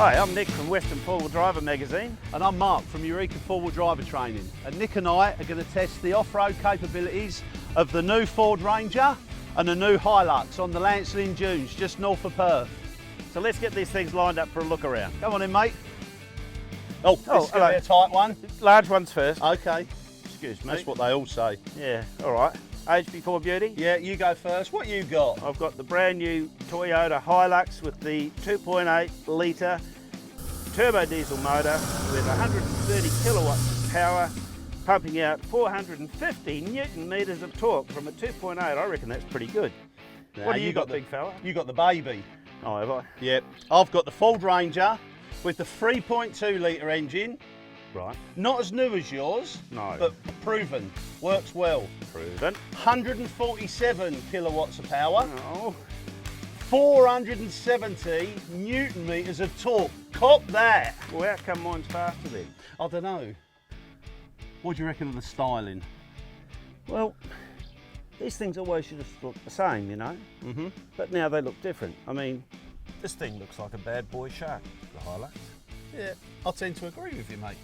Hi, I'm Nick from Western Four-Wheel Driver magazine. And I'm Mark from Eureka Four-Wheel Driver Training. And Nick and I are going to test the off-road capabilities of the new Ford Ranger and the new Hilux on the Lancelin Dunes just north of Perth. So let's get these things lined up for a look around. Come on in, mate. Oh, this is going to be a tight one. Large ones first. Okay. Excuse me. That's what they all say. Yeah, all right. Age before beauty? Yeah, you go first. What you got? I've got the brand new Toyota Hilux with the 2.8 litre turbo diesel motor with 130 kilowatts of power, pumping out 450 newton meters of torque from a 2.8. I reckon that's pretty good. Now, what do you got, big fella? You got the baby. Oh, have I? Yep. I've got the Ford Ranger with the 3.2 litre engine. Right. Not as new as yours, No. but proven. Works well. Proven. 147 kilowatts of power. Oh. 470 newton meters of torque. Cop that. Well, how come mine's faster then? I don't know. What do you reckon of the styling? Well, these things always should have looked the same, you know? Mm-hmm. But now they look different. I mean, this thing looks like a bad boy shark, the Hilux. Yeah, I tend to agree with you, mate.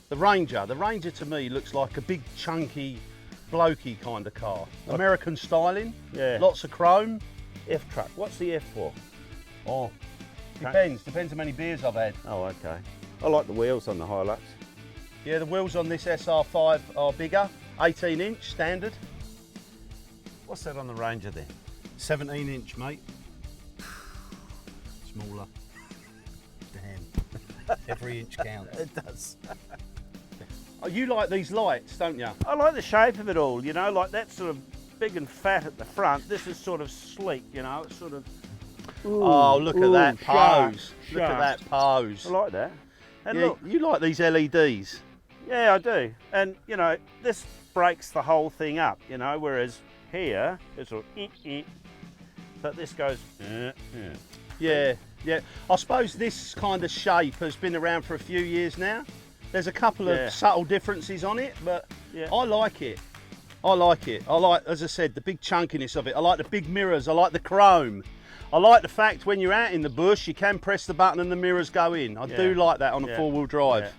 The Ranger to me looks like a big, chunky, blokey kind of car. American styling, Yeah. lots of chrome. F truck. What's the F for? Oh, depends how many beers I've had. Oh, okay. I like the wheels on the Hilux. Yeah, the wheels on this SR5 are bigger, 18 inch standard. What's that on the Ranger then? 17 inch, mate. Smaller. Damn. Every inch counts. It does. Oh, you like these lights, don't you? I like the shape of it all, you know, like that sort of big and fat at the front. This is sort of sleek, you know, it's sort of... Oh, look at that pose. Look at sharp. that pose. I like that. And Yeah, look, you like these LEDs? yeah, I do. And, you know, this breaks the whole thing up, you know, whereas here, it's sort of... But this goes... Yeah, yeah. I suppose this kind of shape has been around for a few years now. There's a couple Yeah. of subtle differences on it, but Yeah. I like it. I like it. I like, as I said, the big chunkiness of it. I like the big mirrors. I like the chrome. I like the fact when you're out in the bush, you can press the button and the mirrors go in. I do like that on a four-wheel drive. Yeah.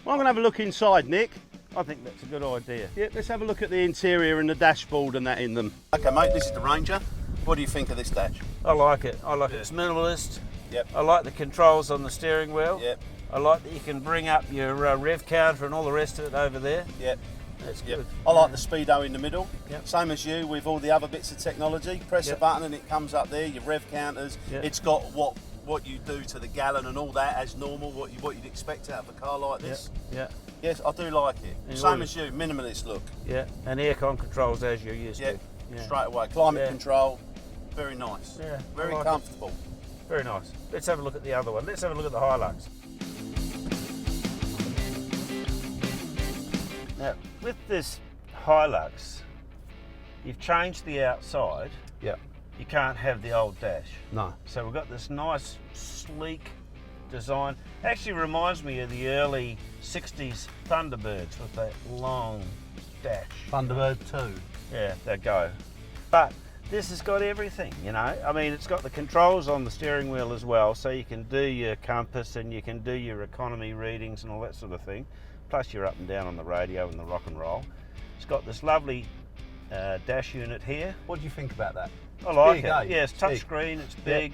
Well, I'm going to have a look inside, Nick. I think that's a good idea. Yeah, let's have a look at the interior and the dashboard and that in them. Okay, mate, this is the Ranger. What do you think of this dash? I like it. I like it's minimalist. Yep. I like the controls on the steering wheel. Yep. I like that you can bring up your rev counter and all the rest of it over there. Yep. That's Yep. good. I like the speedo in the middle. Yep. Same as you with all the other bits of technology. Press Yep. a button and it comes up there, your rev counters. Yep. It's got what you do to the gallon and all that as normal, what you'd expect out of a car like this. Yeah. Yes, I do like it. And Same all- as you, minimalist look. Yeah. And aircon controls as you're used Yeah. to. Yeah. Straight away. Climate Yeah. control, very nice. Yeah, I Very like it. comfortable. Very nice. Let's have a look at the other one. Let's have a look at the Hilux. Now, with this Hilux, you've changed the outside. Yeah. You can't have the old dash. No. So we've got this nice, sleek design. Actually reminds me of the early 60s Thunderbirds with that long dash. Thunderbird 2. Yeah, they go. But this has got everything, you know. I mean, it's got the controls on the steering wheel as well, so you can do your compass and you can do your economy readings and all that sort of thing. Plus you're up and down on the radio and the rock and roll. It's got this lovely dash unit here. What do you think about that? I like big, it. eh? Yeah, it's Big. touchscreen, it's big.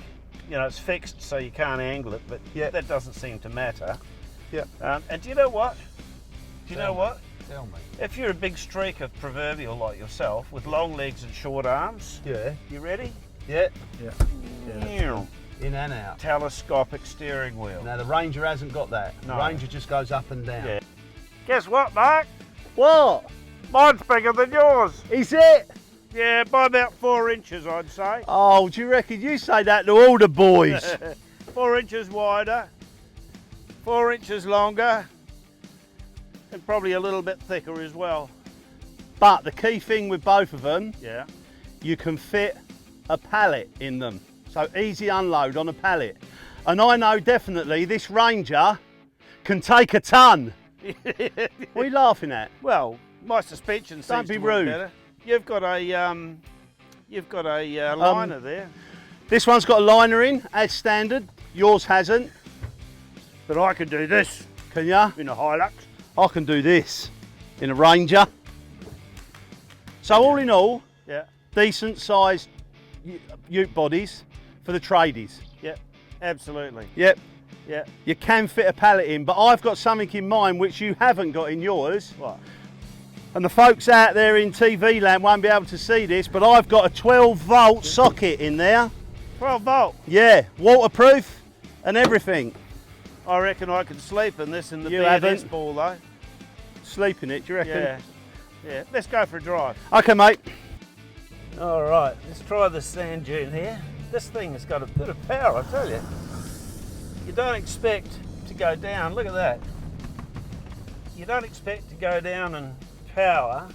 You know, it's fixed so you can't angle it, but that doesn't seem to matter. Yeah. And do you know what? Tell me. If you're a big streaker proverbial like yourself with long legs and short arms, Yeah. you ready? Yeah. Yeah. In and out. Telescopic steering wheel. Now the Ranger hasn't got that. No. The Ranger just goes up and down. Yeah. Guess what, Mark? What? Mine's bigger than yours. Is it? Yeah, by about 4 inches, I'd say. Oh, do you reckon you say that to all the boys? 4 inches wider, 4 inches longer, and probably a little bit thicker as well. But the key thing with both of them, Yeah. you can fit a pallet in them. So easy unload on a pallet. And I know definitely this Ranger can take a ton. What are you laughing at? Well, my suspension seems Don't be to work rude. better. You've got a liner there. This one's got a liner in, as standard. Yours hasn't. But I could do this Can ya? in a Hilux. I can do this in a Ranger. So all in all, Yeah, decent sized ute bodies for the tradies. yeah, absolutely. Yep. Yeah. You can fit a pallet in, but I've got something in mind which you haven't got in yours. What? And the folks out there in TV land won't be able to see this, but I've got a 12-volt socket in there. 12 volt. Yeah, waterproof and everything. I reckon I could sleep in this in the You BNS haven't. ball though. Sleep in it, do you reckon? Yeah, yeah. Let's go for a drive. Okay, mate. All right, let's try the sand dune here. This thing has got a bit of power, I tell you. You don't expect to go down, look at that. You don't expect to go down in power,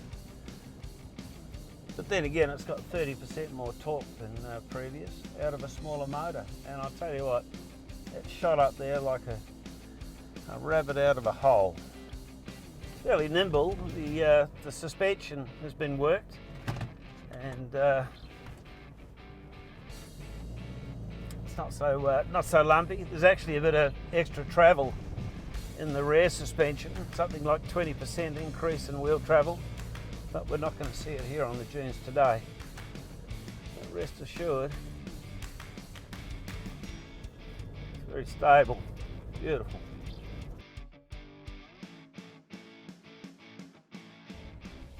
but then again, it's got 30% more torque than previous out of a smaller motor. And I'll tell you what, it shot up there like a rabbit out of a hole. Fairly nimble. The suspension has been worked, and it's not so lumpy. There's actually a bit of extra travel in the rear suspension, something like 20% increase in wheel travel, but we're not going to see it here on the dunes today. But rest assured, it's very stable, beautiful.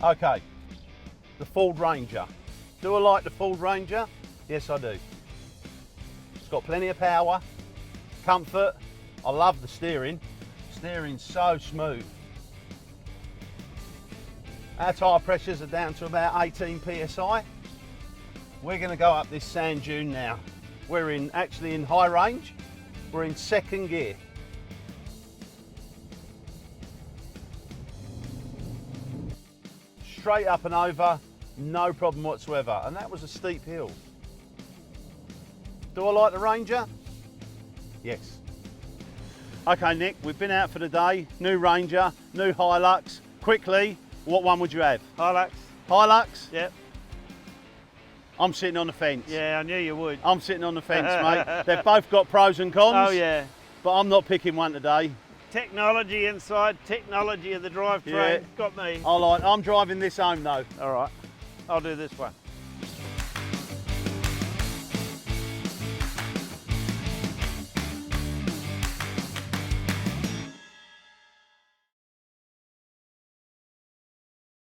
Okay, the Ford Ranger. Do I like the Ford Ranger? Yes, I do. It's got plenty of power, comfort. I love the steering. Steering's so smooth. Our tyre pressures are down to about 18 psi. We're going to go up this sand dune now. We're actually in high range. We're in second gear. Straight up and over, no problem whatsoever. And that was a steep hill. Do I like the Ranger? Yes. Okay, Nick, we've been out for the day. New Ranger, new Hilux. Quickly, what one would you have? Hilux. Hilux? Yep. I'm sitting on the fence. Yeah, I knew you would. I'm sitting on the fence, mate. They've both got pros and cons. Oh yeah. But I'm not picking one today. Technology inside, technology of the drivetrain. Yeah. Got me. I'm driving this home though. All right, I'll do this one.